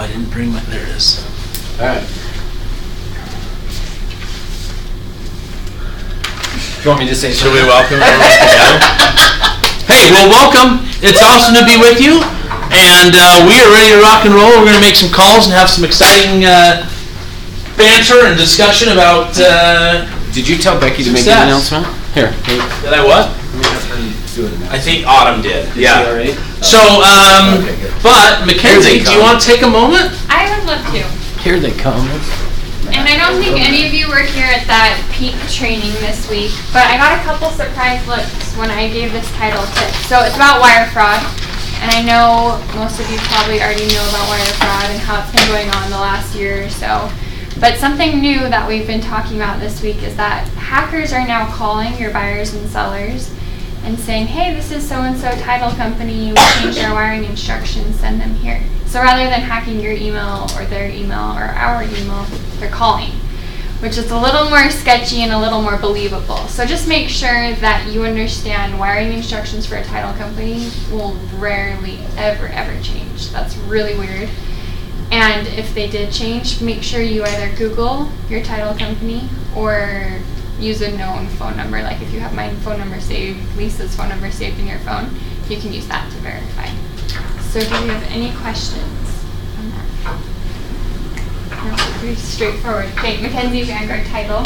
I didn't bring my, there it is. All right. Do you want me to say Should we welcome everyone together? Hey, well, welcome. It's awesome to be with you. And we are ready to rock and roll. We're going to make some calls and have some exciting banter and discussion about Did you tell Becky to make success. an announcement? Here. Did I what? I think Autumn did. Yeah. So, but Mackenzie, do you want to take a moment? I would love to. Here they come. And I don't think any of you were here at that peak training this week, but I got a couple surprise looks when I gave this title tip. So it's about wire fraud, and I know most of you probably already know about wire fraud and how it's been going on the last year or so. But something new that we've been talking about this week is that hackers are now calling your buyers and sellers and saying, hey, this is so-and-so title company, we changed our wiring instructions, send them here. So rather than hacking your email or their email or our email, they're calling, which is a little more sketchy and a little more believable. So just make sure that you understand wiring instructions for a title company will rarely ever change. That's really weird. And if they did change, make sure you either Google your title company or use a known phone number. Like if you have my phone number saved, Lisa's phone number saved in your phone, you can use that to verify. So do you have any questions on that? No, pretty straightforward. Okay, Mackenzie Vanguard title.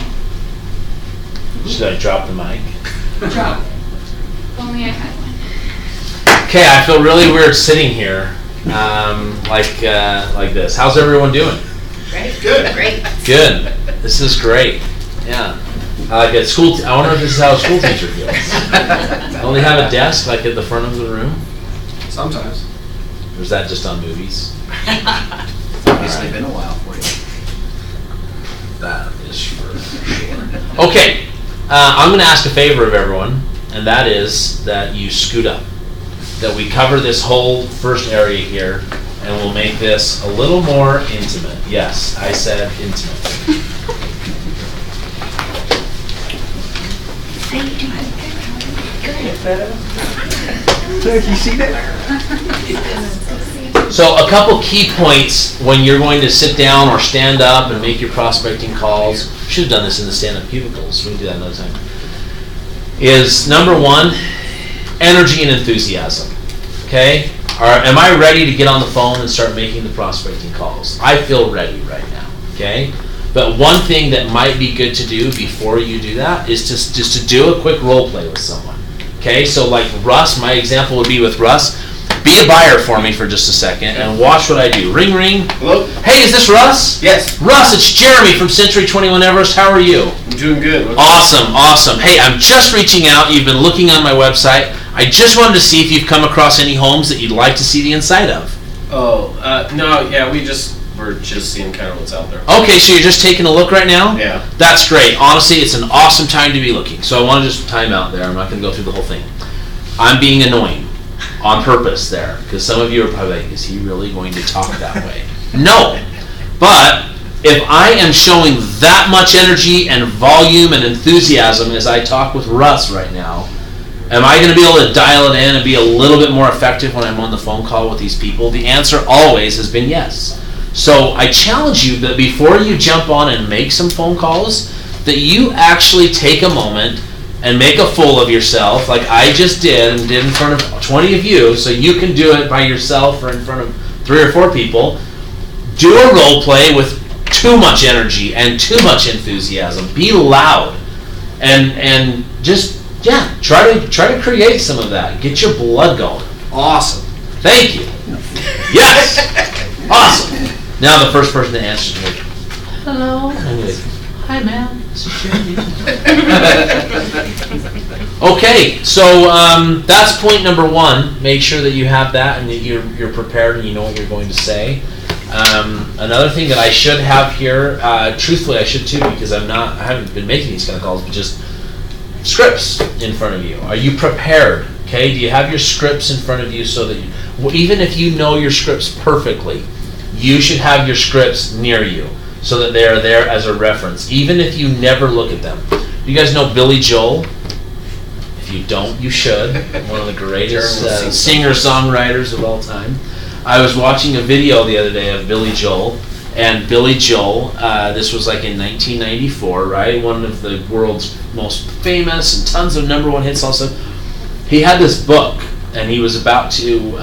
Should I drop the mic? Drop. Only I had one. Okay, I feel really weird sitting here, like this. How's everyone doing? Great. Good. Great. Good. This is great. Yeah. I like it. I wonder if this is how a school teacher feels. Don't they have a desk like at the front of the room? Sometimes. Or is that just on movies? It's obviously been a while for you. That is for sure. Okay, I'm going to ask a favor of everyone, and that is that you scoot up. That we cover this whole first area here, and we'll make this a little more intimate. Yes, I said intimate. You see that? So a couple key points when you're going to sit down or stand up and make your prospecting calls. Should have done this in the stand-up cubicles. We can do that another time. Is number one, energy and enthusiasm. Okay? Am I ready to get on the phone and start making the prospecting calls? I feel ready right now. Okay? But one thing that might be good to do before you do that is just to do a quick role play with someone. Okay? So like Russ, my example would be with Russ. Be a buyer for me for just a second and watch what I do. Ring, ring. Hello? Hey, is this Russ? Yes. Russ, it's Jeremy from Century 21 Everest. How are you? I'm doing good. Awesome. Hey, I'm just reaching out. You've been looking on my website. I just wanted to see if you've come across any homes that you'd like to see the inside of. Oh, no, yeah, we're just seeing kind of what's out there. Okay, so you're just taking a look right now? Yeah. That's great. Honestly, it's an awesome time to be looking. So I want to just time out there. I'm not going to go through the whole thing. I'm being annoying on purpose there, because some of you are probably like, is he really going to talk that way? No. But if I am showing that much energy and volume and enthusiasm as I talk with Russ right now, am I going to be able to dial it in and be a little bit more effective when I'm on the phone call with these people? The answer always has been yes. So I challenge you that before you jump on and make some phone calls, that you actually take a moment and make a fool of yourself like I just did and did in front of 20 of you, so you can do it by yourself or in front of 3 or 4 people. Do a role play with too much energy and too much enthusiasm. Be loud and just try to create some of that. Get your blood going. Awesome. Thank you. Yes. Awesome. Now the first person that answers me. Hello. Hi, ma'am. This is Jeremy. Okay, so that's point number 1. Make sure that you have that and that you're prepared and you know what you're going to say. Another thing that I should have here, truthfully I should too, because I haven't been making these kind of calls, but just scripts in front of you. Are you prepared? Okay, do you have your scripts in front of you so that even if you know your scripts perfectly, you should have your scripts near you so that they are there as a reference, even if you never look at them. You guys know Billy Joel? If you don't, you should. One of the greatest singer-songwriters of all time. I was watching a video the other day of Billy Joel, and Billy Joel, this was like in 1994, right? One of the world's most famous and tons of #1 hits also. He had this book, and he was about to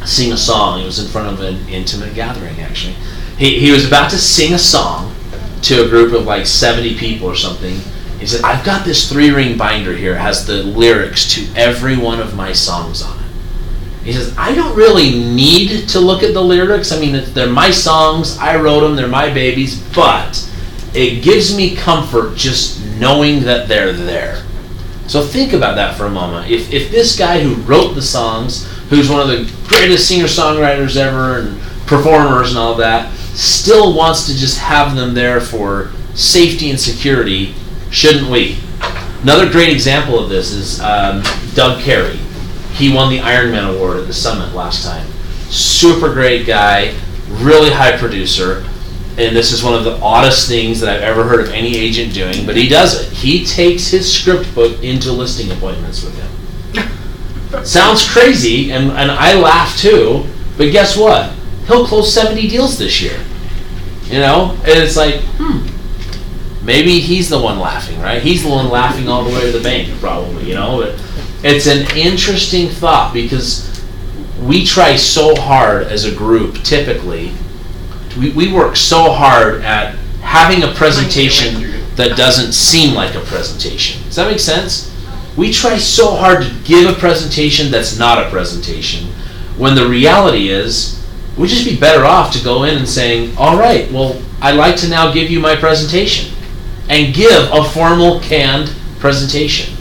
sing a song. He was in front of an intimate gathering, actually. He was about to sing a song to a group of like 70 people or something. He said, I've got this 3-ring binder here. It has the lyrics to every one of my songs on it. He says, I don't really need to look at the lyrics. I mean, they're my songs. I wrote them. They're my babies. But it gives me comfort just knowing that they're there. So think about that for a moment. If this guy who wrote the songs, who's one of the greatest singer-songwriters ever and performers and all that, still wants to just have them there for safety and security, shouldn't we? Another great example of this is Doug Carey. He won the Ironman Award at the Summit last time. Super great guy, really high producer, and this is one of the oddest things that I've ever heard of any agent doing, but he does it. He takes his script book into listing appointments with him. Sounds crazy, and I laugh too, but guess what? He'll close 70 deals this year. You know? And it's like, maybe he's the one laughing, right? He's the one laughing all the way to the bank, probably, you know? But it's an interesting thought because we try so hard as a group, typically. We work so hard at having a presentation that doesn't seem like a presentation. Does that make sense? We try so hard to give a presentation that's not a presentation, when the reality is, we'd just be better off to go in and saying, all right, well, I'd like to now give you my presentation, and give a formal, canned presentation.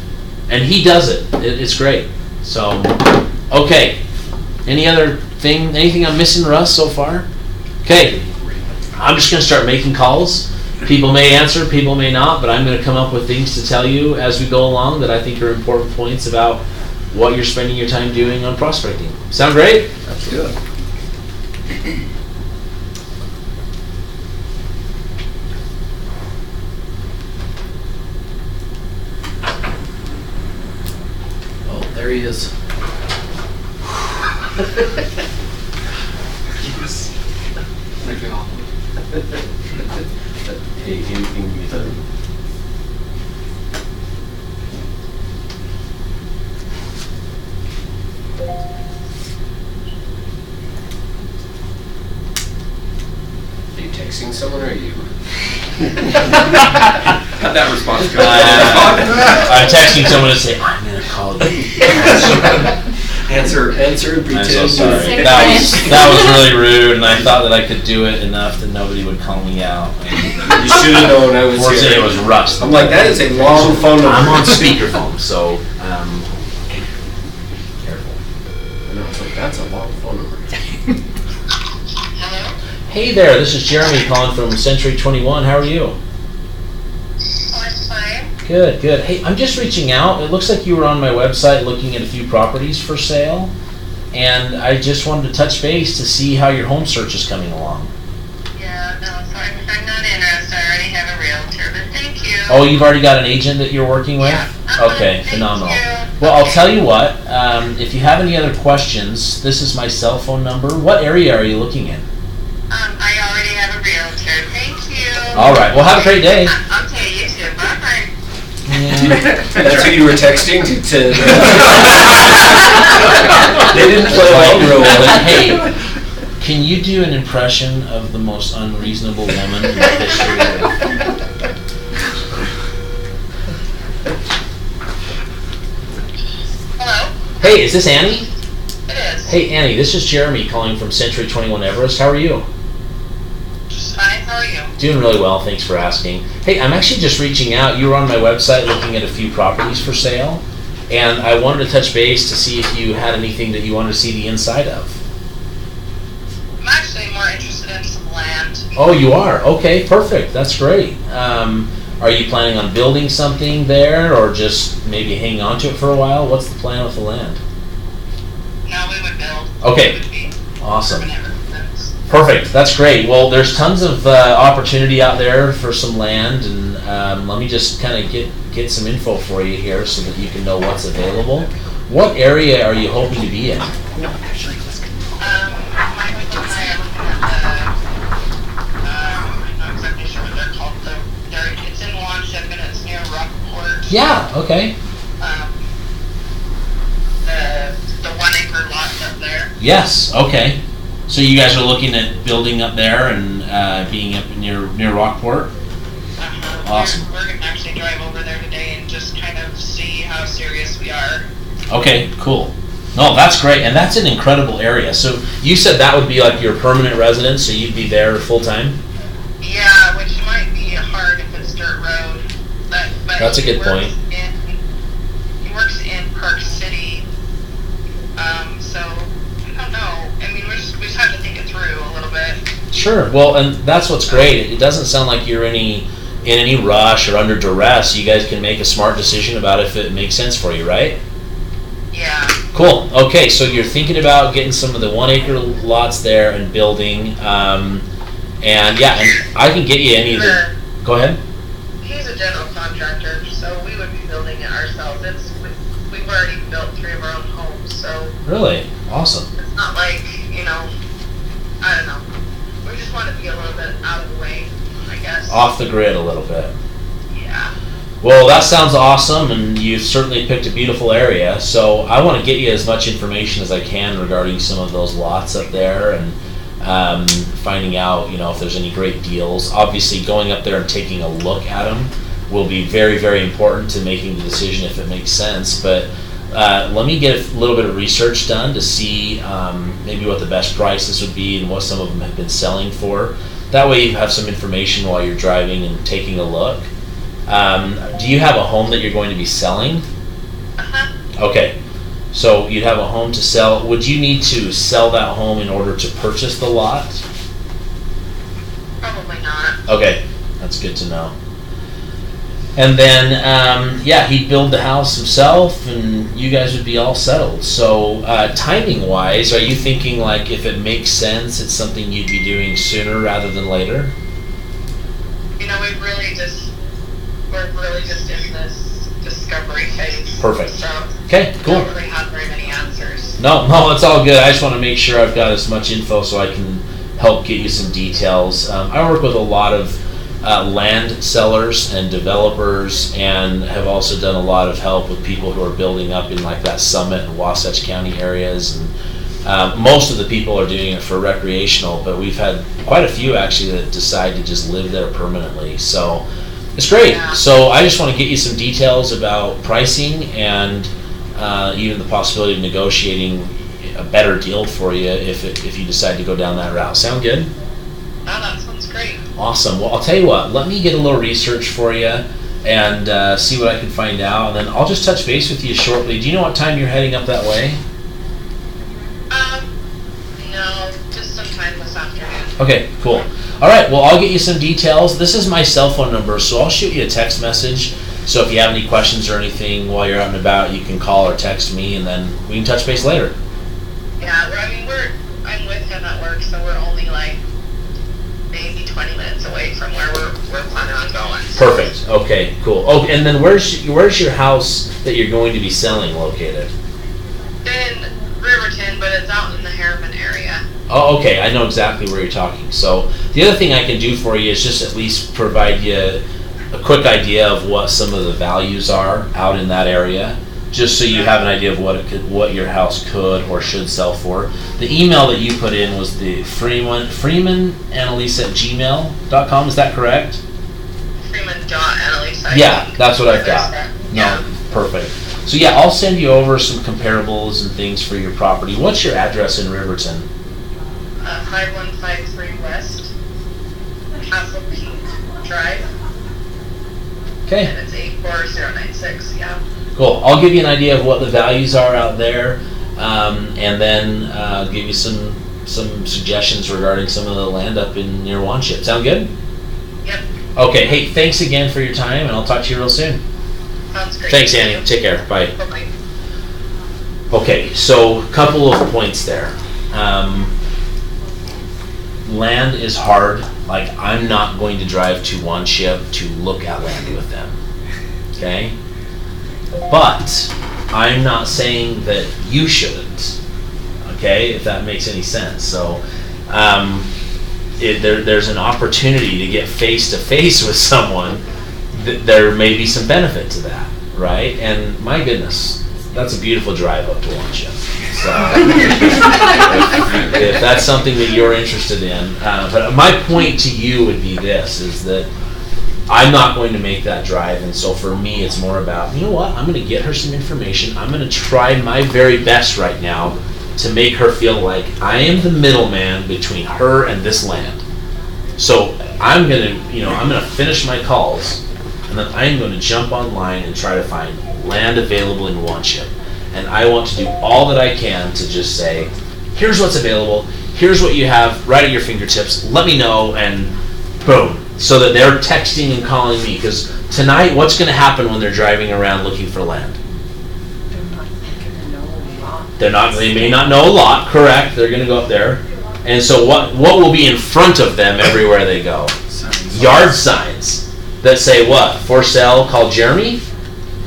And he does it. It's great. So, okay. Anything I'm missing, Russ, so far? Okay. I'm just going to start making calls. People may answer, people may not, but I'm going to come up with things to tell you as we go along that I think are important points about what you're spending your time doing on prospecting. Sound great? That's good. Oh, there he is. Hey, anything you done? Are you texting someone or are you? How'd that response go? I'm texting someone to say, I'm going to call you. Answer and pretend. I'm so sorry. Same That was really rude, and I thought that I could do it enough that nobody would call me out. You should have known I was Fortunately, here. it was Russ. I'm like, that is a long phone number. I'm on speakerphone, so careful. I know, it's like, that's a long phone number. Hello? Hey there, this is Jeremy calling from Century 21. How are you? Oh, it's fine. Good, good. Hey, I'm just reaching out. It looks like you were on my website looking at a few properties for sale, and I just wanted to touch base to see how your home search is coming along. Yeah, no, so I'm not interested. I already have a realtor, but thank you. Oh, you've already got an agent that you're working with? Yeah. Okay, Thank phenomenal. you. Well, I'll tell you what, if you have any other questions, this is my cell phone number. What area are you looking in? I already have a realtor. Thank you. All right, well, have a great day. Okay, you too. Bye-bye. That's who you were texting to They didn't play along real well. Hey, can you do an impression of the most unreasonable woman in the history of... Hello? Hey, is this Annie? It is. Hey, Annie, this is Jeremy calling from Century 21 Everest. How are you? Fine, how are you? Doing really well, thanks for asking. Hey, I'm actually just reaching out. You were on my website looking at a few properties for sale, and I wanted to touch base to see if you had anything that you wanted to see the inside of. I'm actually more interested in some land. Oh, you are? Okay, perfect. That's great. Are you planning on building something there, or just maybe hanging on to it for a while? What's the plan with the land? No, we would build. Okay. It would be Awesome. permanent residence. Perfect. That's great. Well, there's tons of opportunity out there for some land, and let me just kind of get some info for you here so that you can know what's available. What area are you hoping to be in? Um, Yeah, okay. Um, the 1 acre lot up there. Yes, okay. So you guys are looking at building up there and being up near Rockport? Awesome. We're gonna actually drive over there today and just kind of see how serious we are. Okay, cool. No, that's great, and that's an incredible area. So you said that would be like your permanent residence, so you'd be there full time? Yeah, which might be hard if it's dirt road. But That's a good point. He works in Park City. So I don't know. I mean, we just have to think it through a little bit. Sure. Well, and that's what's great. It doesn't sound like you're in any rush or under duress. You guys can make a smart decision about if it makes sense for you, right? Yeah. Cool. Okay, so you're thinking about getting some of the 1 acre lots there and building, and yeah, and I can get you any of the. Go ahead. He's a general contractor, so we would be building it ourselves. We've already built 3 of our own homes, so Really awesome. it's not like, I don't know. We just want to be a little bit out of the way, I guess. Off the grid a little bit. Yeah. Well, that sounds awesome, and you've certainly picked a beautiful area. So I want to get you as much information as I can regarding some of those lots up there, and finding out, if there's any great deals. Obviously, going up there and taking a look at them will be very, very important to making the decision if it makes sense. But let me get a little bit of research done to see maybe what the best prices would be and what some of them have been selling for. That way you have some information while you're driving and taking a look. Do you have a home that you're going to be selling? Uh-huh. Okay. So you'd have a home to sell. Would you need to sell that home in order to purchase the lot? Probably not. Okay, that's good to know. And then, he'd build the house himself, and you guys would be all settled. So, timing-wise, are you thinking like if it makes sense, it's something you'd be doing sooner rather than later? We're really just in this discovery phase. Perfect. So Okay, cool. don't really have very many answers. No, it's all good. I just want to make sure I've got as much info so I can help get you some details. I work with a lot of land sellers and developers, and have also done a lot of help with people who are building up in like that Summit and Wasatch County areas. And most of the people are doing it for recreational, but we've had quite a few actually that decide to just live there permanently. So it's great. Yeah. So I just want to get you some details about pricing and even the possibility of negotiating a better deal for you if you decide to go down that route. Sound good? Oh, that sounds great. Awesome. Well, I'll tell you what. Let me get a little research for you and see what I can find out, and then I'll just touch base with you shortly. Do you know what time you're heading up that way? No, just sometime this afternoon. Okay, cool. All right, well, I'll get you some details. This is my cell phone number, so I'll shoot you a text message. So if you have any questions or anything while you're out and about, you can call or text me, and then we can touch base later. Yeah, I'm with him at work, so we're only like maybe 20 minutes away from where we're planning on going. Perfect. Okay, cool. Oh, and then where's your house that you're going to be selling located? In Riverton, but it's out in the Harriman area. Oh, okay. I know exactly where you're talking. So the other thing I can do for you is just at least provide you a quick idea of what some of the values are out in that area, just so you have an idea of what your house could or should sell for. The email that you put in was the freemanannalise@gmail.com. Is that correct? Freeman.Annalise. Yeah, that's what I've got. Yeah. No, perfect. So yeah, I'll send you over some comparables and things for your property. What's your address in Riverton? 5153 West Castle Peak Drive, Okay. and it's 84096. Yeah. Cool. I'll give you an idea of what the values are out there, and then give you some suggestions regarding some of the land up in near Wanship. Sound good? Yep. Okay. Hey, thanks again for your time, and I'll talk to you real soon. Sounds great. Thanks, Thank Annie. you. Take care. Bye. Bye-bye. Okay, so a couple of points there. Land is hard. Like, I'm not going to drive to Wanship to look at land with them. Okay? But I'm not saying that you shouldn't. Okay? If that makes any sense. So, there's an opportunity to get face to face with someone. There may be some benefit to that. right? And my goodness, that's a beautiful drive up to Wanship. So if that's something that you're interested in, but my point to you would be this, is that I'm not going to make that drive, and so for me it's more about, you know what, I'm going to get her some information. I'm going to try my very best right now to make her feel like I am the middleman between her and this land. So I'm going to finish my calls, and then I'm going to jump online and try to find land available in Wanship. And I want to do all that I can to just say, here's what's available, here's what you have right at your fingertips, let me know, and boom. So that they're texting and calling me, because tonight, what's going to happen when they're driving around looking for land? They may not know a lot, correct, they're going to go up there. And so what will be in front of them everywhere they go? Yard signs that say what? For sale, call Jeremy?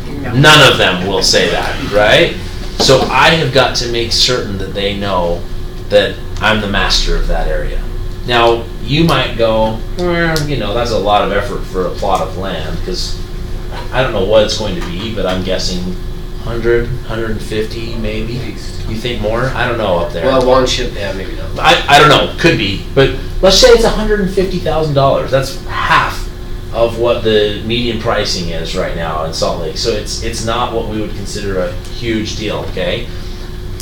None of them will say that, right? So I have got to make certain that they know that I'm the master of that area. Now, you might go, well, that's a lot of effort for a plot of land, because I don't know what it's going to be, but I'm guessing 100, 150 maybe. You think more? I don't know up there. Well, Wanship, yeah, maybe not. I don't know, could be, but let's say it's $150,000. That's half of what the median pricing is right now in Salt Lake. So it's not what we would consider a huge deal, okay?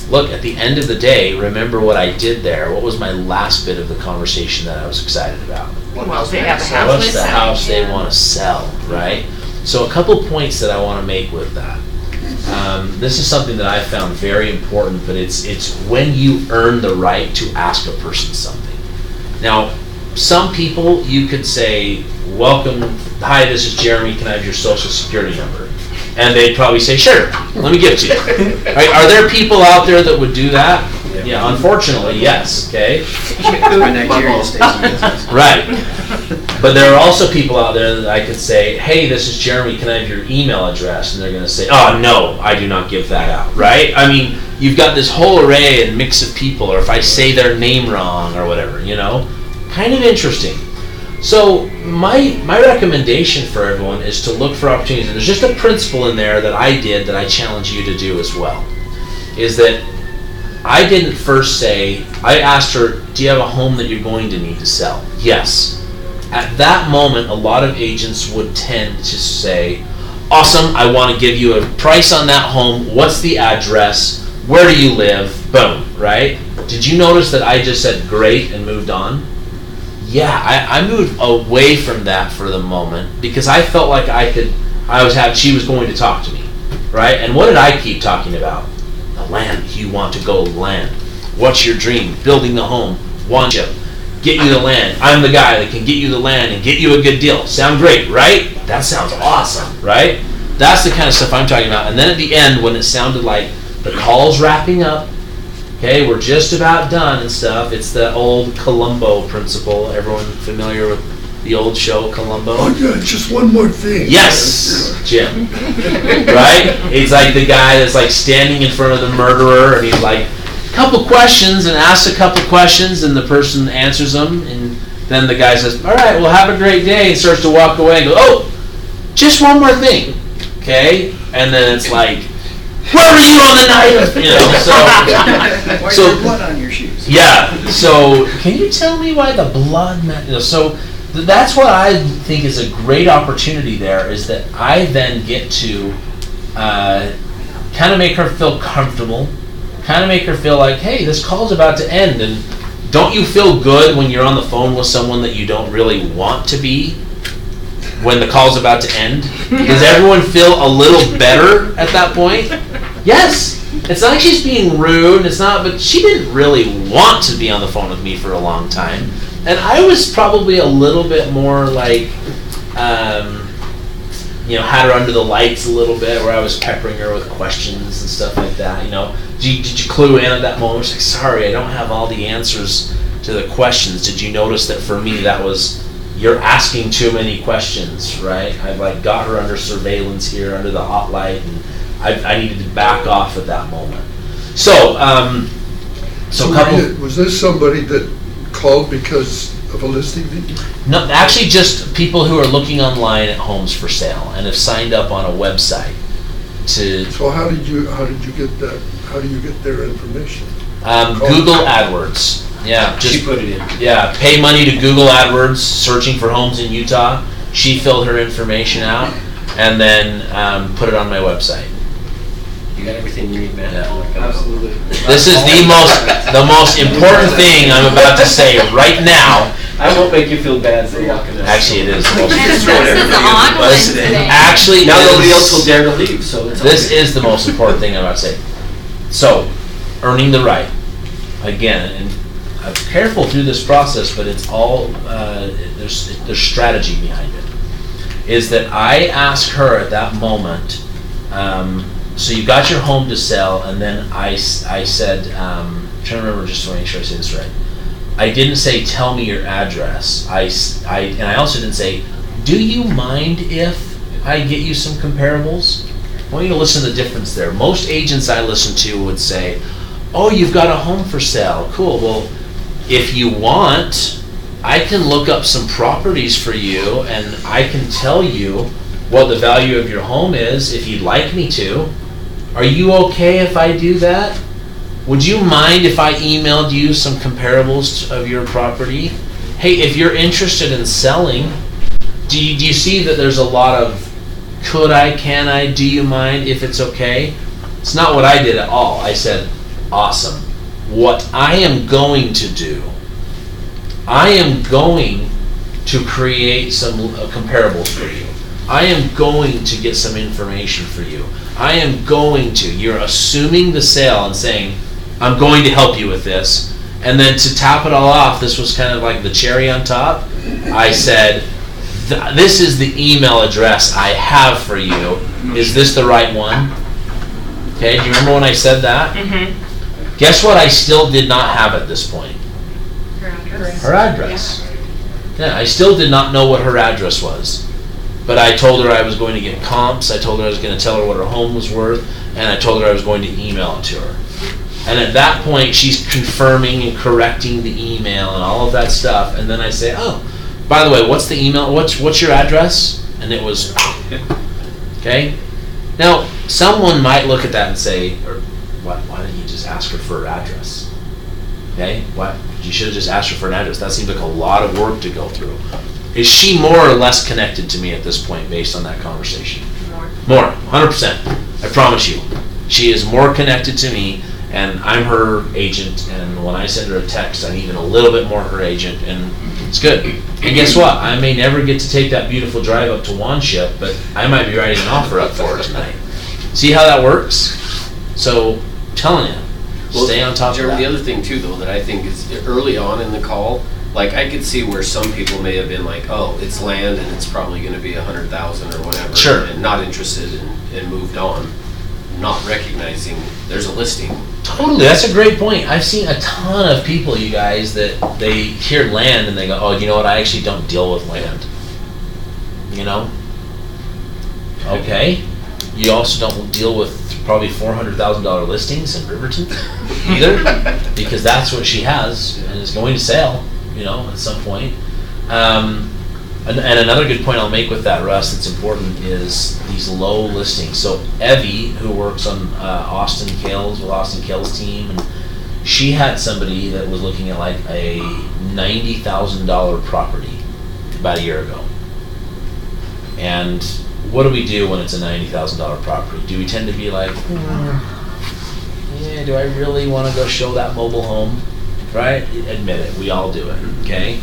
Look, at the end of the day, remember what I did there. What was my last bit of the conversation that I was excited about? Well, they have a house. What's the house they want to sell, right? So a couple points that I want to make with that. This is something that I found very important, but it's when you earn the right to ask a person something. Now, some people you could say, welcome, hi, this is Jeremy, can I have your social security number? And they'd probably say, sure, let me give it to you. Right? Are there people out there that would do that? Yeah, unfortunately, yes, okay? Nigeria stays in business. Right. But there are also people out there that I could say, hey, this is Jeremy, can I have your email address? And they're going to say, oh, no, I do not give that out, right? I mean, you've got this whole array and mix of people, or if I say their name wrong or whatever, kind of interesting. So my recommendation for everyone is to look for opportunities. There's just a principle in there that I did that I challenge you to do as well, is that I didn't first say, I asked her, do you have a home that you're going to need to sell? Yes. At that moment, a lot of agents would tend to say, awesome, I want to give you a price on that home. What's the address? Where do you live? Boom, right? Did you notice that I just said great and moved on? Yeah, I moved away from that for the moment because I felt like she was going to talk to me, right? And what did I keep talking about? The land. You want to go land. What's your dream? Building the home. Wanship. Get you the land. I'm the guy that can get you the land and get you a good deal. Sound great, right? That sounds awesome, right? That's the kind of stuff I'm talking about. And then at the end, when it sounded like the call's wrapping up, okay, we're just about done and stuff. It's the old Columbo principle. Everyone familiar with the old show Columbo? Oh, yeah, just one more thing. Yes, Jim. Right? It's like the guy that's like standing in front of the murderer and he's like, couple questions, and asks a couple questions, and the person answers them, and then the guy says, all right, well, have a great day, and starts to walk away and goes, oh, just one more thing, okay? And then it's like, where were you on the night of, Why so your blood on your shoes? Yeah, so can you tell me why the blood matters? So that's what I think is a great opportunity there, is that I then get to kind of make her feel comfortable, kind of make her feel like, hey, this call's about to end, and don't you feel good when you're on the phone with someone that you don't really want to be when the call's about to end? Does everyone feel a little better at that point? Yes. It's not like she's being rude, but she didn't really want to be on the phone with me for a long time. And I was probably a little bit more like, had her under the lights a little bit, where I was peppering her with questions and stuff like that, Did you clue in at that moment? She's like, sorry, I don't have all the answers to the questions. Did you notice that for me that was, you're asking too many questions, right? I've got her under surveillance here, under the hot light, and I needed to back off at that moment. So Was this somebody that called because of a listing? No, actually just people who are looking online at homes for sale and have signed up on a website. So how did you get that, how do you get their information? Google AdWords. Yeah, She just put it in. yeah, pay money to Google AdWords, searching for homes in Utah. She filled her information out and then put it on my website. You got everything you need, man. Yeah. Absolutely. This is the most important thing I'm about to say right now. I won't make you feel bad for walking out. Actually, it is the most And this important. is on Wednesday. Actually, Now it nobody is- else will dare to leave, so it's This okay. is the most important thing I'm about to say. So, earning the right. Again, and I'm careful through this process, but it's all, there's strategy behind it. Is that I ask her at that moment, so you got your home to sell, and then I said, I'm trying to remember just to make sure I say this right. I didn't say, tell me your address. And I also didn't say, do you mind if I get you some comparables? I want you to listen to the difference there. Most agents I listen to would say, oh, you've got a home for sale. Cool. Well, if you want, I can look up some properties for you and I can tell you what the value of your home is if you'd like me to. Are you okay if I do that? Would you mind if I emailed you some comparables of your property? Hey, if you're interested in selling, do you see that there's a lot of could I, can I, do you mind if it's okay? It's not what I did at all. I said, awesome. What I am going to do, I am going to create some comparables for you. I am going to get some information for you. I am going to, you're assuming the sale and saying, I'm going to help you with this. And then to top it all off, this was kind of like the cherry on top. I said, this is the email address I have for you. Is this the right one? Okay, do you remember when I said that? Mm-hmm. Guess what I still did not have at this point? Her address. Yeah, I still did not know what her address was. But I told her I was going to get comps, I told her I was going to tell her what her home was worth, and I told her I was going to email it to her. And at that point, she's confirming and correcting the email and all of that stuff. And then I say, oh, by the way, what's the email? What's your address? And it was, okay? Now, someone might look at that and say, why didn't you just ask her for her address? Okay? You should have just asked her for an address. That seems like a lot of work to go through. Is she more or less connected to me at this point based on that conversation? More, 100%. I promise you. She is more connected to me, and I'm her agent, and when I send her a text, I'm even a little bit more her agent, and it's good. And guess what? I may never get to take that beautiful drive up to Wanship, but I might be writing an offer up for her tonight. See how that works? So, I'm telling you, stay on top of Jeremy, that. the other thing too, though, that I think is early on in the call, like I could see where some people may have been like, oh, it's land and it's probably going to be 100,000 or whatever, Sure. and not interested and moved on, not recognizing there's a listing. Totally, that's a great point. I've seen a ton of people, you guys, that they hear land and they go, oh, you know what, I actually don't deal with land. You know? Okay. You also don't deal with probably $400,000 listings in Riverton either, because that's what she has and is going to sell, you know, at some point. And another good point I'll make with that, Russ, that's important is these low listings. So Evie, who works on Austin Kales with Austin Kales team, and she had somebody that was looking at like a $90,000 property about a year ago. And what do we do when it's a $90,000 property? Do we tend to be like, yeah, do I really want to go show that mobile home? Right? Admit it, we all do it, okay?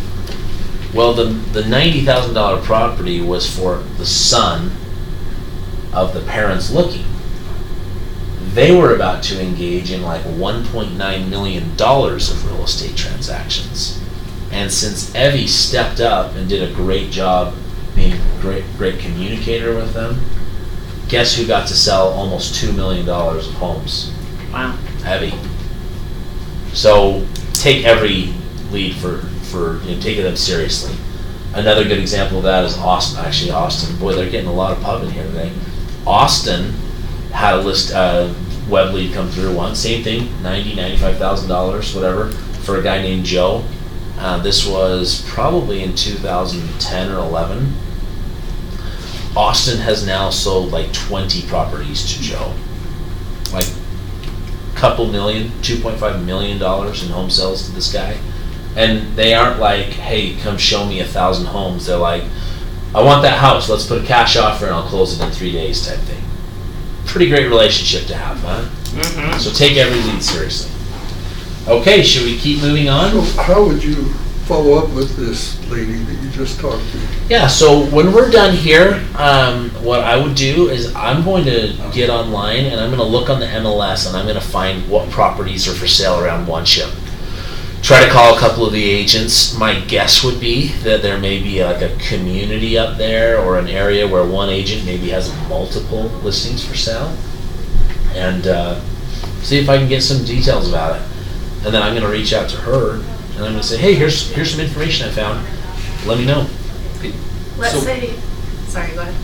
Well, the $90,000 property was for the son of the parents looking. They were about to engage in like $1.9 million of real estate transactions. And since Evie stepped up and did a great job being a great communicator with them, guess who got to sell almost $2 million of homes? Wow. Evie. So take every lead for taking them seriously. Another good example of that is Austin. Actually, Austin. Boy, they're getting a lot of pub in here today. Austin had a web lead come through once. Same thing, $95,000, whatever, for a guy named Joe. This was probably in 2010 or 11. Austin has now sold like 20 properties to Joe. Like couple million, $2.5 million in home sales to this guy. And they aren't like, hey, come show me 1,000 homes. They're like, I want that house. Let's put a cash offer and I'll close it in 3 days type thing. Pretty great relationship to have, huh? Mm-hmm. So take every lead seriously. Okay, should we keep moving on? So how would you follow up with this lady that you just talked to? Yeah, so when we're done here, what I would do is I'm going to get online and I'm going to look on the MLS and I'm going to find what properties are for sale around One Ship. Try to call a couple of the agents. My guess would be that there may be like a community up there or an area where one agent maybe has multiple listings for sale. And see if I can get some details about it. And then I'm going to reach out to her and I'm going to say, hey, here's some information I found. Let me know. Let's So- say, sorry, go ahead.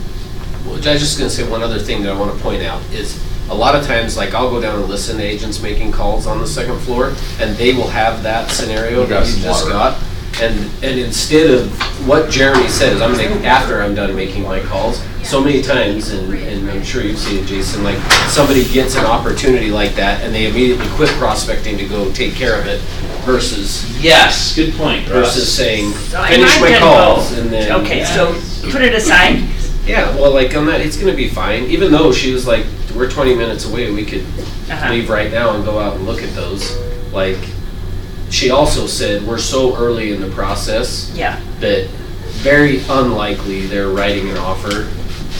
Well, I was just gonna say one other thing that I wanna point out is, a lot of times, like, I'll go down and listen to agents making calls on the second floor, and they will have that scenario Grab that you some just water. got. And instead of what Jeremy says, after I'm done making my calls, so many times, and I'm sure you've seen it, Jason, like, somebody gets an opportunity like that, and they immediately quit prospecting to go take care of it, versus Yes, good point, Russ. saying, So in finish my my calls, and then. Okay, so put it aside. Yeah, well, like on that, it's gonna be fine, even though she was like, we're 20 minutes away, we could Uh-huh. leave right now and go out and look at those. Like, she also said, we're so early in the process Yeah. that very unlikely they're writing an offer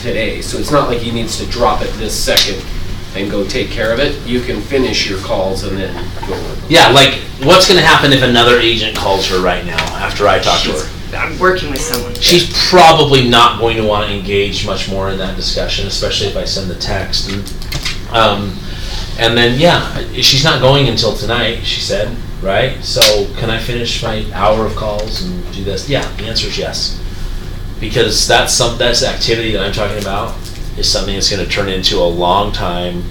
today. So it's not like he needs to drop it this second and go take care of it. You can finish your calls and then go. Yeah, like, what's gonna happen if another agent calls her right now after I talk to her? I'm working with someone. She's probably not going to want to engage much more in that discussion, especially if I send the text. And then, yeah, she's not going until tonight, she said, right? So can I finish my hour of calls and do this? Yeah, the answer is yes. Because that's activity that I'm talking about is something that's going to turn into a long time.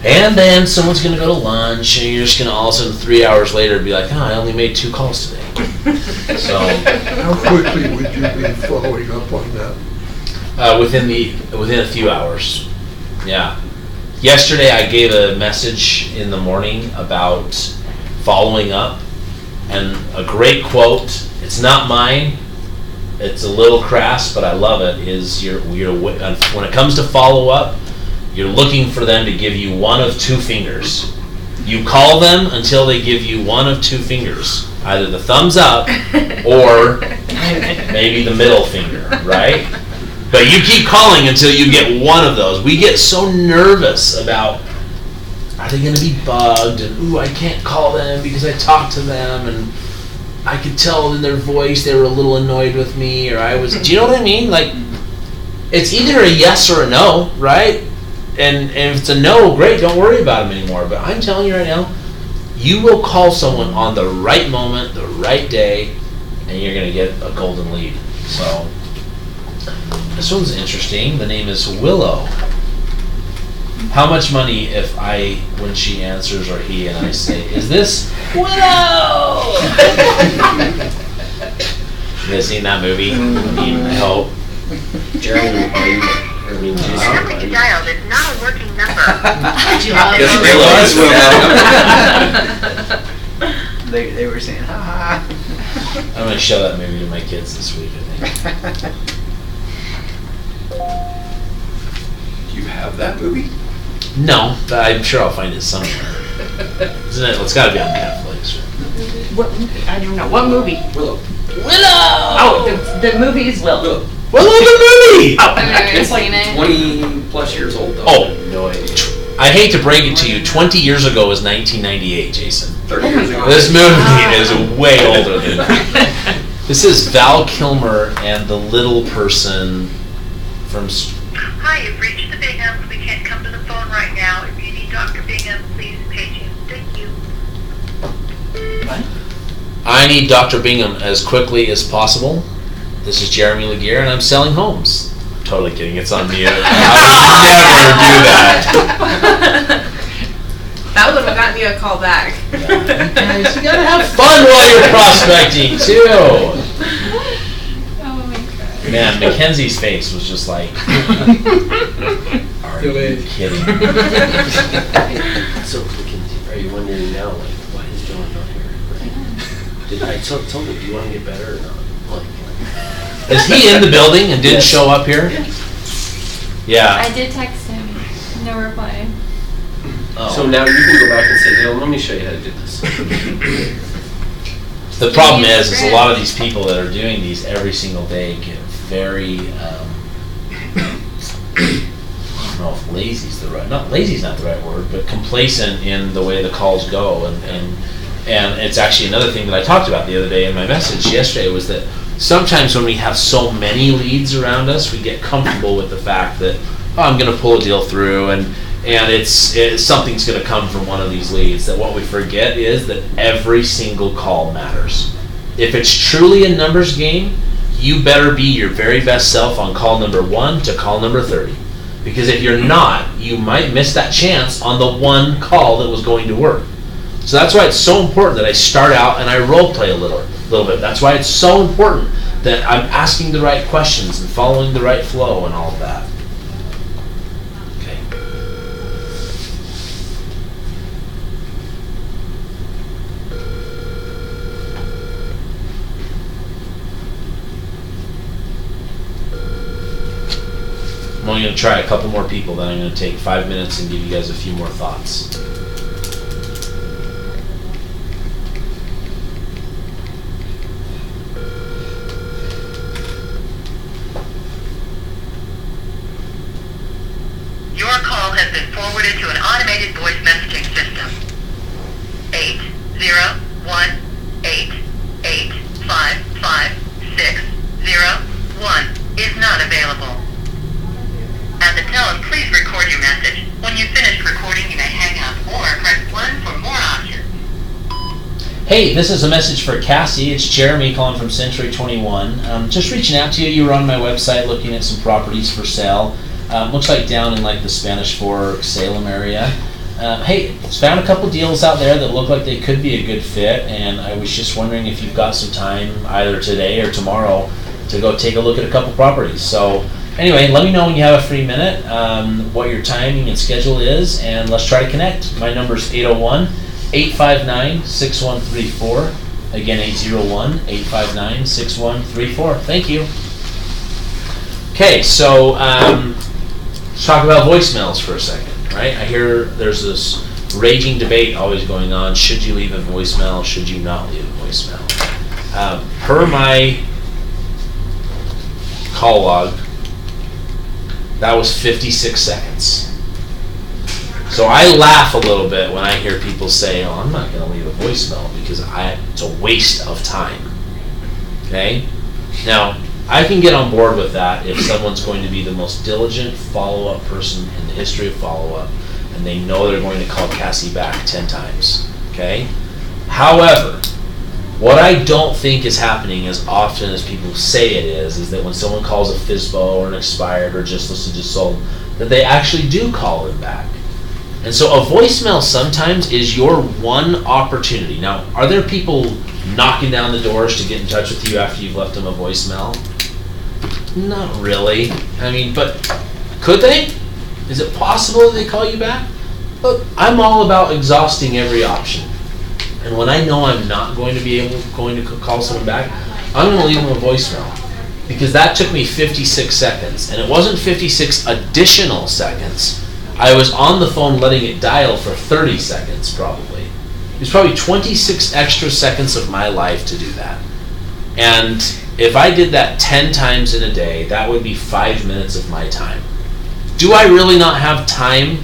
And then someone's going to go to lunch and you're just going to all of a sudden 3 hours later be like, oh, I only made 2 calls today. So How quickly would you be following up on that? within a few hours. Yeah. Yesterday I gave a message in the morning about following up, and a great quote. It's not mine. It's a little crass, but I love it. Is when it comes to follow up, you're looking for them to give you one of 2 fingers. You call them until they give you one of 2 fingers, either the thumbs up or maybe the middle finger, right? But you keep calling until you get one of those. We get so nervous about, are they going to be bugged? And, ooh, I can't call them because I talked to them and I could tell in their voice they were a little annoyed with me, or I was, do you know what I mean? Like, it's either a yes or a no, right? And if it's a no, great, don't worry about them anymore. But I'm telling you right now, you will call someone on the right moment, the right day, and you're going to get a golden lead. So, this one's interesting. The name is Willow. How much money if when she answers or he and I say, is this Willow? You guys seen that movie? I hope. Jeremy, The number you dialed is not a working number. Did you love Yes, they were saying, ha ha. I'm going to show that movie to my kids this week, I think. Do you have that movie? No, but I'm sure I'll find it somewhere. Isn't it? It's got to be on Netflix. What, I don't know. What movie? Willow. Willow! Oh, the movie is Will. Willow. Willow the movie! Oh, I've never It's like seen it. 20 plus years old though. Oh, no idea. I hate to break it to you, 20 years ago was 1998, Jason. 30 years ago. This movie is way older than that. This is Val Kilmer and the little person from... Hi, you've reached the Binghams. We can't come to the phone right now. If you need Dr. Bingham, please page him. Thank you. I need Dr. Bingham as quickly as possible. This is Jeremy Laguerre, and I'm selling homes. Totally kidding, it's on me. I would never do that. That would have gotten you a call back. Guys, you gotta have fun while you're prospecting, too. Oh my god. Man, Mackenzie's face was just like, are you kidding? So, Mackenzie, are you wondering now, like, why is John not here? Did I told him, do you want to get better or not? Like, Is he in the building and didn't show up here? Yeah. I did text him. No reply. So now you can go back and say, Dale, let me show you how to do this. The problem is a lot of these people that are doing these every single day get very, I don't know if lazy's the right, not lazy's not the right word, but complacent in the way the calls go. And it's actually another thing that I talked about the other day in my message yesterday was that sometimes when we have so many leads around us, we get comfortable with the fact that, oh, I'm going to pull a deal through and it's something's going to come from one of these leads. That what we forget is that every single call matters. If it's truly a numbers game, you better be your very best self on call number 1 to call number 30. Because if you're not, you might miss that chance on the one call that was going to work. So that's why it's so important that I start out and I role play a little bit. That's why it's so important that I'm asking the right questions and following the right flow and all of that. Okay. I'm only going to try a couple more people, then I'm going to take 5 minutes and give you guys a few more thoughts. Your call has been forwarded to an automated voice messaging system. 801-885-5601 is not available. At the tone, please record your message. When you've finished recording, you may hang up or press 1 for more options. Hey, this is a message for Cassie. It's Jeremy calling from Century 21. Just reaching out to you. You were on my website looking at some properties for sale. Looks like down in like the Spanish Fork, Salem area. Hey, found a couple deals out there that look like they could be a good fit, and I was just wondering if you've got some time either today or tomorrow to go take a look at a couple properties. So anyway, let me know when you have a free minute, what your timing and schedule is, and let's try to connect. My number is 801-859-6134. Again, 801-859-6134. Thank you. Okay, so let's talk about voicemails for a second, right? I hear there's this raging debate always going on. Should you leave a voicemail? Should you not leave a voicemail? Per my call log, that was 56 seconds. So I laugh a little bit when I hear people say, oh, I'm not going to leave a voicemail because it's a waste of time. Okay? Now, I can get on board with that if someone's going to be the most diligent follow-up person in the history of follow-up and they know they're going to call Cassie back 10 times. Okay? However, what I don't think is happening as often as people say it is that when someone calls a FSBO or an expired or just listed just sold, that they actually do call them back. And so a voicemail sometimes is your one opportunity. Now, are there people knocking down the doors to get in touch with you after you've left them a voicemail? Not really. I mean, but could they? Is it possible that they call you back? Look, I'm all about exhausting every option. And when I know I'm not going to call someone back, I'm going to leave them a voicemail. Because that took me 56 seconds. And it wasn't 56 additional seconds. I was on the phone letting it dial for 30 seconds probably. It was probably 26 extra seconds of my life to do that. And if I did that 10 times in a day, that would be 5 minutes of my time. Do I really not have time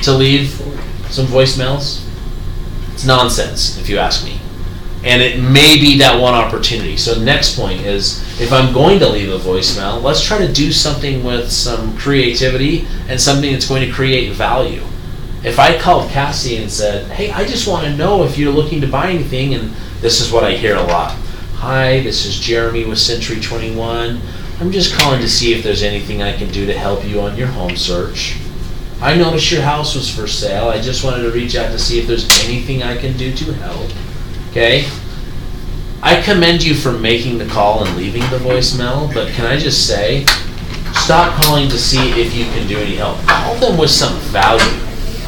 to leave some voicemails? It's nonsense, if you ask me. And it may be that one opportunity. So the next point is, if I'm going to leave a voicemail, let's try to do something with some creativity and something that's going to create value. If I called Cassie and said, hey, I just want to know if you're looking to buy anything, and this is what I hear a lot. Hi, this is Jeremy with Century 21. I'm just calling to see if there's anything I can do to help you on your home search. I noticed your house was for sale. I just wanted to reach out to see if there's anything I can do to help. Okay? I commend you for making the call and leaving the voicemail, but can I just say, stop calling to see if you can do any help. Call them with some value.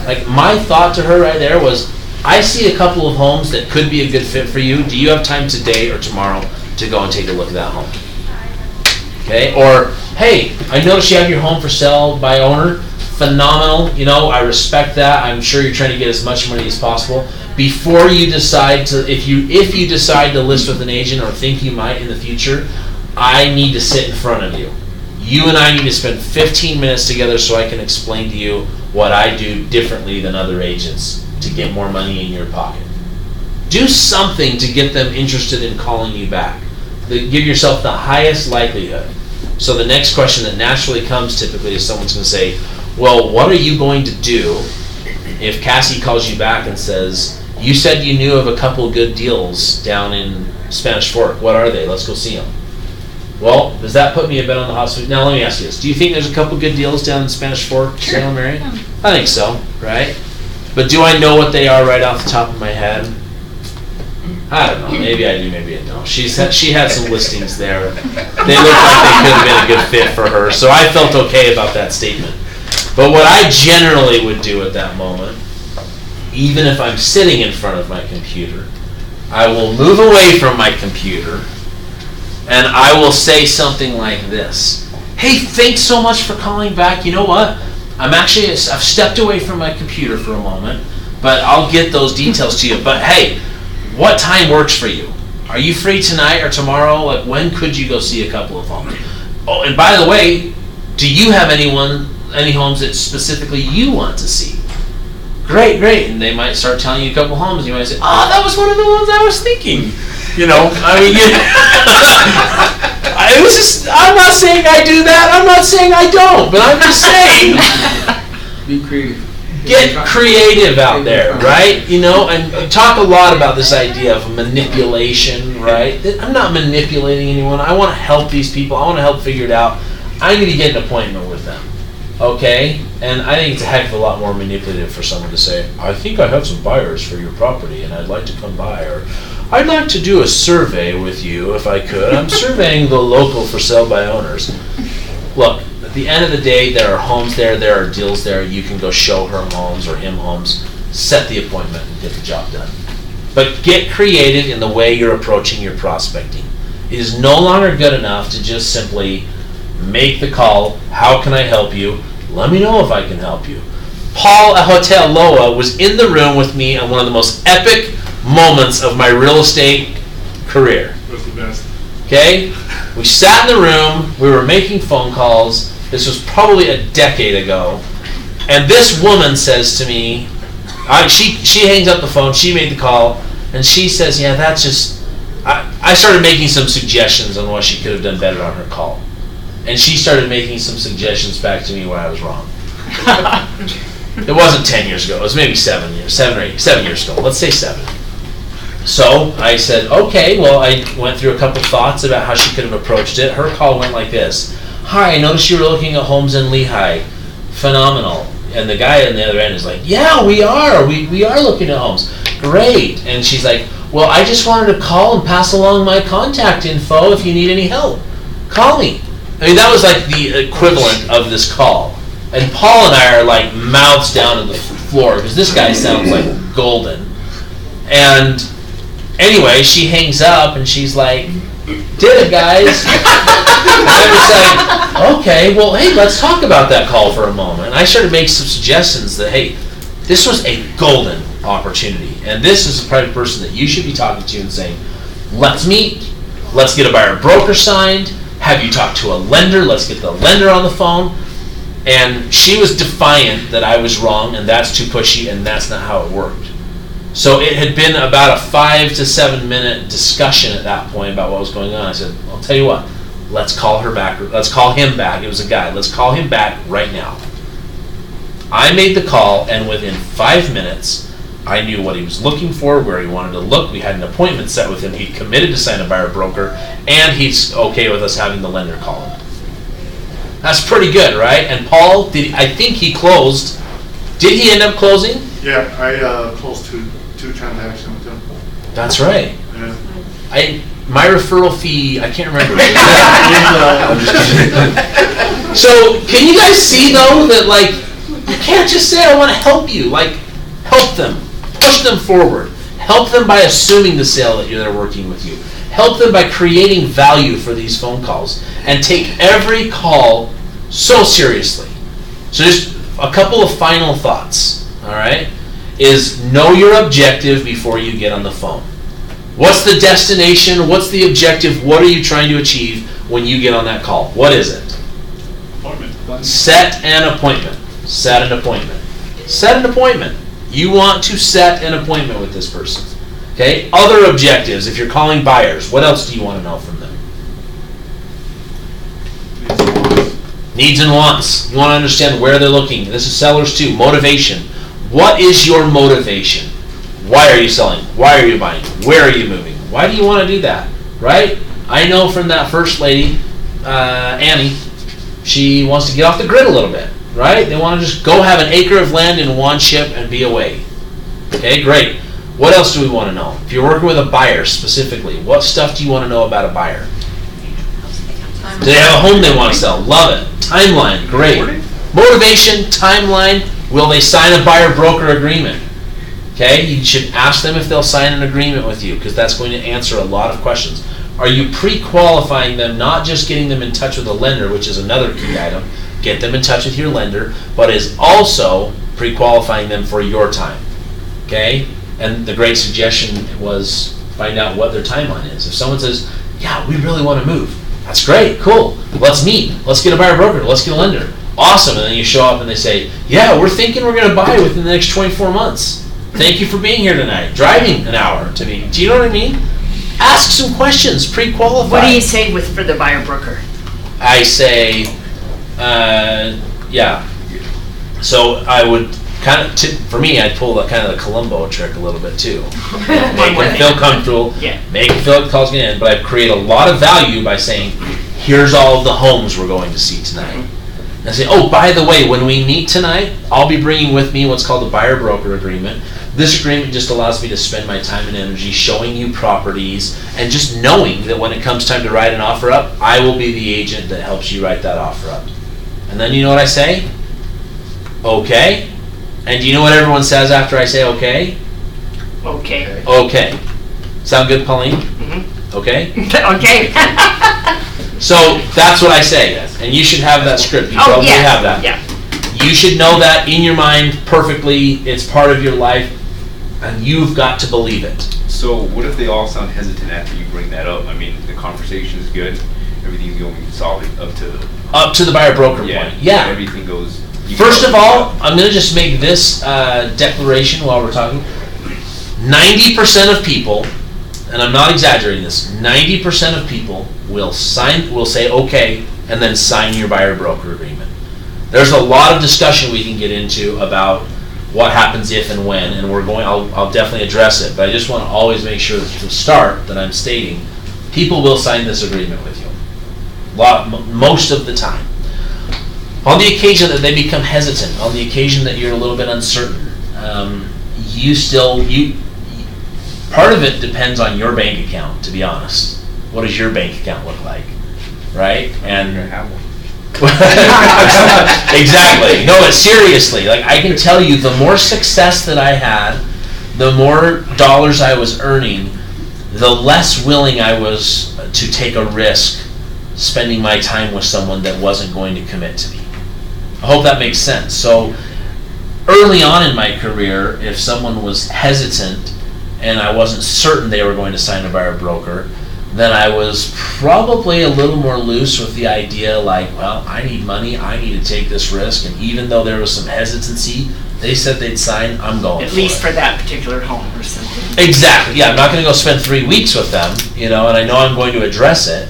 Like, my thought to her right there was, I see a couple of homes that could be a good fit for you. Do you have time today or tomorrow to go and take a look at that home? Okay, or, hey, I noticed you have your home for sale by owner. Phenomenal, you know, I respect that. I'm sure you're trying to get as much money as possible. Before you decide to, if you decide to list with an agent or think you might in the future, I need to sit in front of you. You and I need to spend 15 minutes together so I can explain to you what I do differently than other agents to get more money in your pocket. Do something to get them interested in calling you back. Give yourself the highest likelihood. So the next question that naturally comes typically is someone's going to say, well, what are you going to do if Cassie calls you back and says, you said you knew of a couple good deals down in Spanish Fork. What are they? Let's go see them. Well, does that put me a bet on the hot seat? Now let me ask you this. Do you think there's a couple good deals down in Spanish Fork, Salem area? Yeah. I think so, right? But do I know what they are right off the top of my head? I don't know. Maybe I do, maybe I don't. She had some listings there. They looked like they could have been a good fit for her, so I felt okay about that statement. But what I generally would do at that moment, even if I'm sitting in front of my computer, I will move away from my computer and I will say something like this. Hey, thanks so much for calling back. You know what? I've stepped away from my computer for a moment, but I'll get those details to you. But hey, what time works for you? Are you free tonight or tomorrow? Like, when could you go see a couple of homes? Oh, and by the way, do you have any homes that specifically you want to see? Great. And they might start telling you a couple homes. You might say, oh, that was one of the ones I was thinking. You know, I mean, I'm not saying I do that. I'm not saying I don't, but I'm just saying. Be creative. Get creative out there, right? You know, and we talk a lot about this idea of manipulation, right? I'm not manipulating anyone. I want to help these people. I want to help figure it out. I need to get an appointment with them. Okay? And I think it's a heck of a lot more manipulative for someone to say, I think I have some buyers for your property and I'd like to come by, or I'd like to do a survey with you if I could. I'm surveying the local for sale by owners. Look, at the end of the day, there are homes there are deals there. You can go show her homes or him homes, set the appointment and get the job done. But get creative in the way you're approaching your prospecting. It is no longer good enough to just simply make the call, how can I help you? Let me know if I can help you. Paul at Hotel Loa was in the room with me on one of the most epic moments of my real estate career. That's the best. Okay? We sat in the room, we were making phone calls. This was probably a decade ago. And this woman says to me, she hangs up the phone, she made the call, and she says, yeah, that's just, I started making some suggestions on what she could have done better on her call. And she started making some suggestions back to me where I was wrong. It wasn't 10 years ago, it was maybe 7 years ago, let's say 7. So I said, okay, well, I went through a couple thoughts about how she could have approached it. Her call went like this. Hi, I noticed you were looking at homes in Lehigh. Phenomenal. And the guy on the other end is like, yeah, we are. We are looking at homes. Great. And she's like, well, I just wanted to call and pass along my contact info if you need any help. Call me. I mean, that was like the equivalent of this call. And Paul and I are like mouths down to the floor because this guy sounds like golden. And anyway, she hangs up and she's like, did it, guys. And I was like, okay, well, hey, let's talk about that call for a moment. And I started making some suggestions that, hey, this was a golden opportunity. And this is the type of person that you should be talking to and saying, let's meet, let's get a buyer broker signed, have you talk to a lender, let's get the lender on the phone. And she was defiant that I was wrong and that's too pushy and that's not how it worked. So it had been about a 5 to 7 minute discussion at that point about what was going on. I said, I'll tell you what, let's call her back. Let's call him back. It was a guy. Let's call him back right now. I made the call, and within 5 minutes, I knew what he was looking for, where he wanted to look. We had an appointment set with him. He committed to sign a buyer broker, and he's okay with us having the lender call him. That's pretty good, right? And Paul, I think he closed. Did he end up closing? Yeah, I closed two transactions with him. That's right. Yeah. my referral fee, I can't remember. I'm just kidding. So, can you guys see though that like, you can't just say I want to help you. Like, help them, push them forward, help them by assuming the sale that they're working with you, help them by creating value for these phone calls, and take every call so seriously. So just a couple of final thoughts, all right, is know your objective before you get on the phone. What's the destination? What's the objective? What are you trying to achieve when you get on that call? What is it? Appointment. Set an appointment. Set an appointment. Set an appointment. You want to set an appointment with this person. Okay? Other objectives, if you're calling buyers, what else do you want to know from them? Needs and wants. You want to understand where they're looking. This is sellers too. Motivation. What is your motivation? Why are you selling? Why are you buying? Where are you moving? Why do you want to do that? Right? I know from that first lady, Annie, she wants to get off the grid a little bit. Right? They want to just go have an acre of land in one ship and be away. Okay, great. What else do we want to know? If you're working with a buyer specifically, what stuff do you want to know about a buyer? Do they have a home they want to sell? Love it. Timeline, great. Motivation, timeline. Will they sign a buyer-broker agreement? Okay, you should ask them if they'll sign an agreement with you, because that's going to answer a lot of questions. Are you pre-qualifying them, not just getting them in touch with a lender, which is another key item, get them in touch with your lender, but is also pre-qualifying them for your time. Okay? And the great suggestion was find out what their timeline is. If someone says, yeah, we really want to move, that's great, cool, let's meet, let's get a buyer broker, let's get a lender. Awesome, and then you show up and they say, yeah, we're thinking we're going to buy within the next 24 months. Thank you for being here tonight. Driving an hour to me. Do you know what I mean? Ask some questions, pre-qualify. What do you say for the buyer broker? I say, yeah. So I would kind of, for me, I'd pull the kind of the Columbo trick a little bit too. Make them feel comfortable, make them feel like the call's going to end, but I'd create a lot of value by saying, here's all of the homes we're going to see tonight. And I say, oh, by the way, when we meet tonight, I'll be bringing with me what's called a buyer-broker agreement. This agreement just allows me to spend my time and energy showing you properties and just knowing that when it comes time to write an offer up, I will be the agent that helps you write that offer up. And then you know what I say? Okay. And do you know what everyone says after I say okay? Okay. Okay. Sound good, Pauline? Mm-hmm. Okay? Okay. So that's what I say. And you should have that script. You probably have that. Yeah. You should know that in your mind perfectly. It's part of your life. And you've got to believe it. So what if they all sound hesitant after you bring that up? I mean, the conversation is good. Everything's going solid up to the buyer broker point. Yeah. Everything goes. First of all, I'm going to just make this declaration while we're talking. 90% of people, and I'm not exaggerating this, 90% of people will say okay, and then sign your buyer broker agreement. There's a lot of discussion we can get into about what happens if and when, and I'll definitely address it, but I just want to always make sure that to start that I'm stating, people will sign this agreement with you. Most of the time. On the occasion that they become hesitant, on the occasion that you're a little bit uncertain, part of it depends on your bank account, to be honest. What does your bank account look like? Right? And exactly. No, but seriously, like I can tell you, the more success that I had, the more dollars I was earning, the less willing I was to take a risk spending my time with someone that wasn't going to commit to me. I hope that makes sense. So early on in my career, if someone was hesitant and I wasn't certain they were going to sign a buyer broker, then I was probably a little more loose with the idea like, well, I need money, I need to take this risk, and even though there was some hesitancy, they said they'd sign, I'm going At least for that particular home or something. Exactly, yeah, I'm not going to go spend 3 weeks with them, and I know I'm going to address it.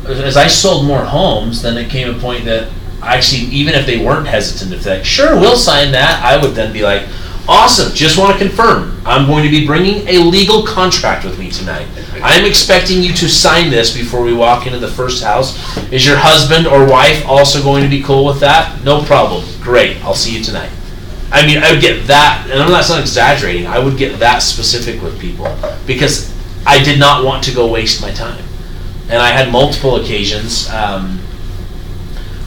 Look, as I sold more homes, then it came a point that actually, even if they weren't hesitant to say, sure, we'll sign that, I would then be like, awesome, just want to confirm, I'm going to be bringing a legal contract with me tonight. I'm expecting you to sign this before we walk into the first house. Is your husband or wife also going to be cool with that? No problem. Great, I'll see you tonight. I mean, I would get that, and I'm not exaggerating, I would get that specific with people because I did not want to go waste my time. And I had multiple occasions.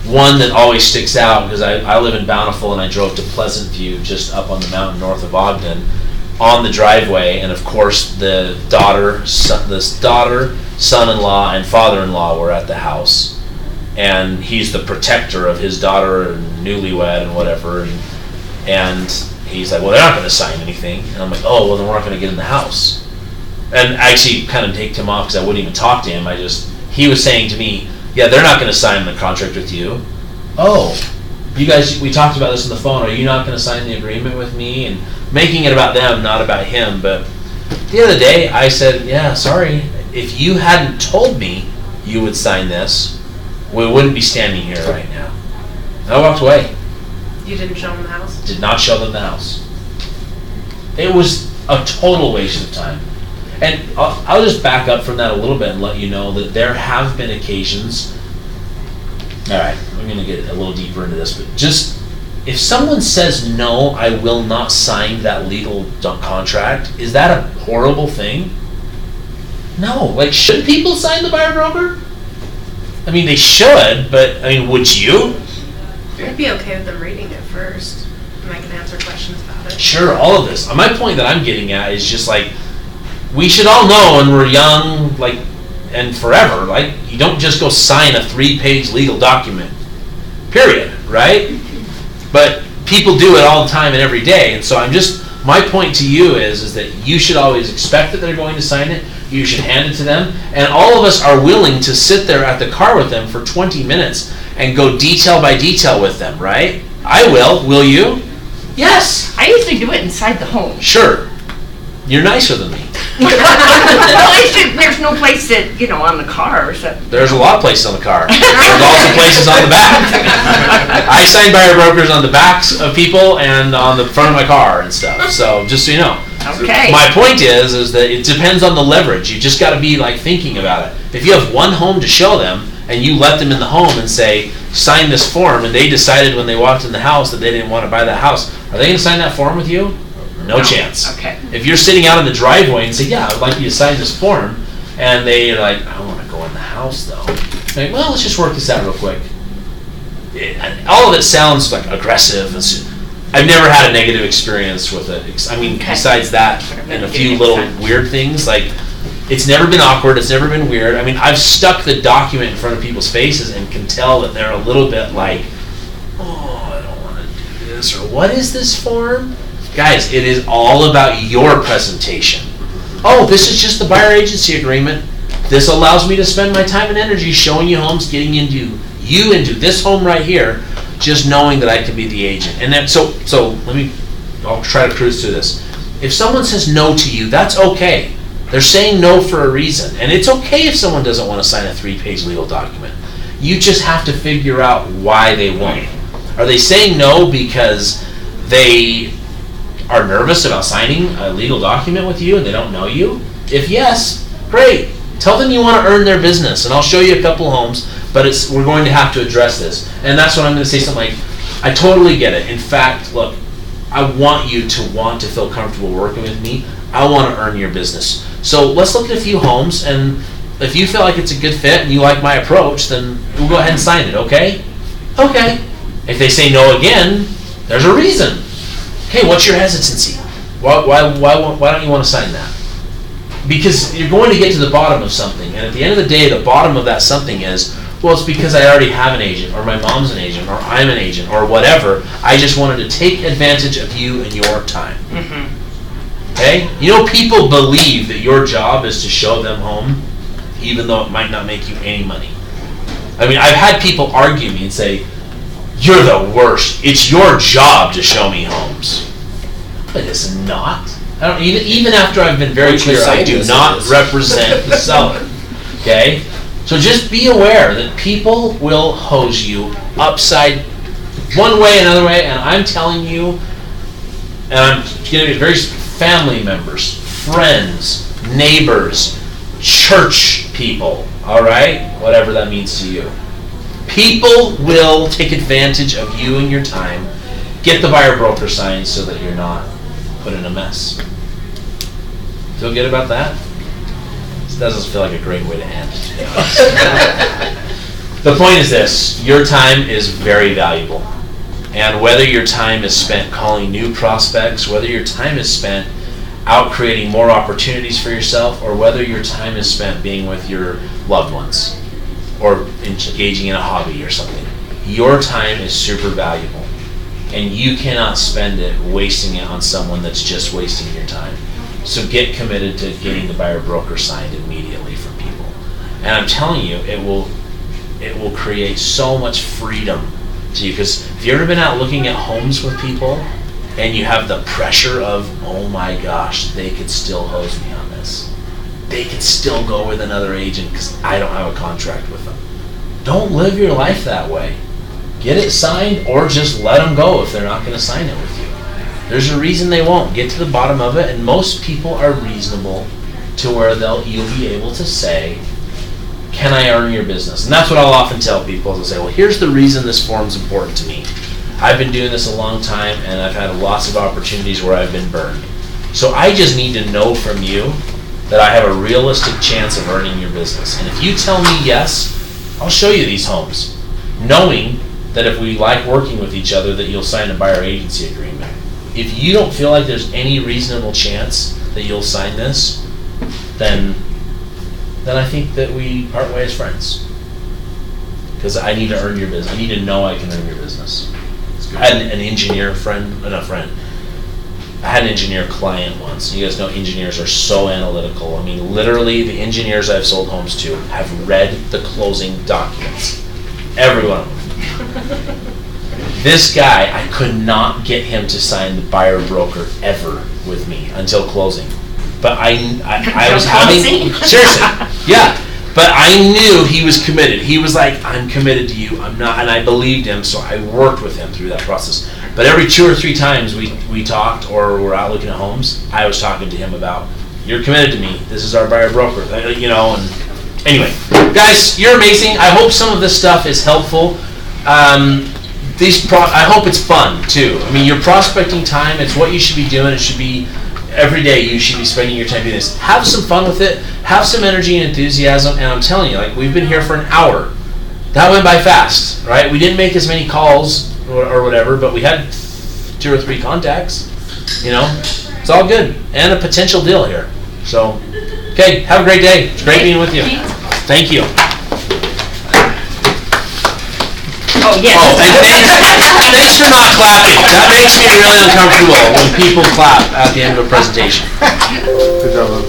One that always sticks out because I live in Bountiful and I drove to Pleasant View just up on the mountain north of Ogden on the driveway, and of course the daughter, son-in-law, and father-in-law were at the house. And he's the protector of his daughter and newlywed and whatever. And he's like, well, they're not going to sign anything. And I'm like, oh, well, then we're not going to get in the house. And I actually kind of take him off because I wouldn't even talk to him. He was saying to me, yeah, they're not going to sign the contract with you. Oh, you guys, we talked about this on the phone. Are you not going to sign the agreement with me? And making it about them, not about him. But the other day, I said, yeah, sorry. If you hadn't told me you would sign this, we wouldn't be standing here right now. And I walked away. You didn't show them the house? Did not show them the house. It was a total waste of time. And I'll just back up from that a little bit and let you know that there have been occasions. All right, I'm going to get a little deeper into this, but just if someone says no, I will not sign that legal contract, is that a horrible thing? No. Like, should people sign the buyer broker? I mean, they should, but I mean, would you? I'd be okay with them reading it first, and I can answer questions about it. Sure, all of this. My point that I'm getting at is just like, we should all know when we're young, like, and forever, like, you don't just go sign a 3-page legal document, period, right? But people do it all the time and every day, and so my point to you is that you should always expect that they're going to sign it. You should hand it to them, and all of us are willing to sit there at the car with them for 20 minutes and go detail by detail with them, right? I will. Will you? Yes. I usually do it inside the home. Sure. You're nicer than me. Well, there's no place that, on the car or something. There's a lot of places on the car. There's also places on the back. I sign buyer brokers on the backs of people and on the front of my car and stuff. So just so you know. Okay. My point is that it depends on the leverage. You just got to be like thinking about it. If you have one home to show them and you let them in the home and say, sign this form, and they decided when they walked in the house that they didn't want to buy that house, are they going to sign that form with you? No chance. Okay. If you're sitting out in the driveway and say, yeah, I would like you to sign this form, and they're like, I don't want to go in the house though. Like, well, let's just work this out real quick. All of it sounds like aggressive. I've never had a negative experience with it. I mean, besides that and a few little weird things, like, it's never been awkward, it's never been weird. I mean, I've stuck the document in front of people's faces and can tell that they're a little bit like, oh, I don't want to do this, or what is this form? Guys, it is all about your presentation. Oh, this is just the buyer agency agreement. This allows me to spend my time and energy showing you homes, getting into this home right here, just knowing that I can be the agent. And then, so I'll try to cruise through this. If someone says no to you, that's okay. They're saying no for a reason. And it's okay if someone doesn't want to sign a 3-page legal document. You just have to figure out why they won't. Are they saying no because they are nervous about signing a legal document with you and they don't know you? If yes, great. Tell them you want to earn their business, and I'll show you a couple homes, but we're going to have to address this. And that's when I'm going to say something like, I totally get it. In fact, look, I want you to want to feel comfortable working with me. I want to earn your business. So let's look at a few homes, and if you feel like it's a good fit and you like my approach, then we'll go ahead and sign it, okay? Okay. If they say no again, there's a reason. Hey, what's your hesitancy? Why don't you want to sign that? Because you're going to get to the bottom of something, and at the end of the day, the bottom of that something is, well, it's because I already have an agent, or my mom's an agent, or I'm an agent, or whatever. I just wanted to take advantage of you and your time. Mm-hmm. Okay? You know, people believe that your job is to show them home, even though it might not make you any money. I mean, I've had people argue me and say, you're the worst. It's your job to show me homes. But it's not. I don't even after I've been very clear, I do not represent the seller. Okay? So just be aware that people will hose you upside one way, another way, and I'm telling you, and I'm going to be very family members, friends, neighbors, church people, all right? Whatever that means to you. People will take advantage of you and your time, get the buyer broker signed so that you're not put in a mess. Feel good about that? This doesn't feel like a great way to end, to be honest. The point is this, your time is very valuable. And whether your time is spent calling new prospects, whether your time is spent out creating more opportunities for yourself, or whether your time is spent being with your loved ones or engaging in a hobby or something, your time is super valuable. And you cannot spend it wasting it on someone that's just wasting your time. So get committed to getting the buyer broker signed immediately from people. And I'm telling you, it will create so much freedom to you. Because have you ever been out looking at homes with people and you have the pressure of, oh my gosh, they could still hose me on this. They could still go with another agent because I don't have a contract with them. Don't live your life that way. Get it signed or just let them go if they're not going to sign it with you. There's a reason they won't. Get to the bottom of it, and most people are reasonable to where you'll be able to say, can I earn your business? And that's what I'll often tell people. I'll say, well, here's the reason this form's important to me. I've been doing this a long time, and I've had lots of opportunities where I've been burned. So I just need to know from you that I have a realistic chance of earning your business. And if you tell me yes, I'll show you these homes, knowing that if we like working with each other, that you'll sign a buyer agency agreement. If you don't feel like there's any reasonable chance that you'll sign this, then I think that we part ways as friends. Because I need to earn your business. I need to know I can earn your business. I had an engineer friend, not friend. I had an engineer client once. You guys know engineers are so analytical. I mean, literally, the engineers I've sold homes to have read the closing documents. Every one of them. This guy, I could not get him to sign the buyer broker ever with me until closing. But I was having, seriously, yeah. But I knew he was committed. He was like, I'm committed to you. I'm not, and I believed him, so I worked with him through that process. But every 2 or 3 times we talked or we're out looking at homes, I was talking to him about, you're committed to me. This is our buyer broker, you know. And anyway, guys, you're amazing. I hope some of this stuff is helpful. I hope it's fun too. I mean, your prospecting time, it's what you should be doing. It should be every day. You should be spending your time doing this. Have some fun with it. Have some energy and enthusiasm. And I'm telling you, like, we've been here for an hour. That went by fast, right? We didn't make as many calls or whatever, but we had 2 or 3 contacts. You know, it's all good, and a potential deal here. So, okay, have a great day. It's great being with you. Thank you. Oh, yes. Oh, and thanks for not clapping. That makes me really uncomfortable when people clap at the end of a presentation. Good job.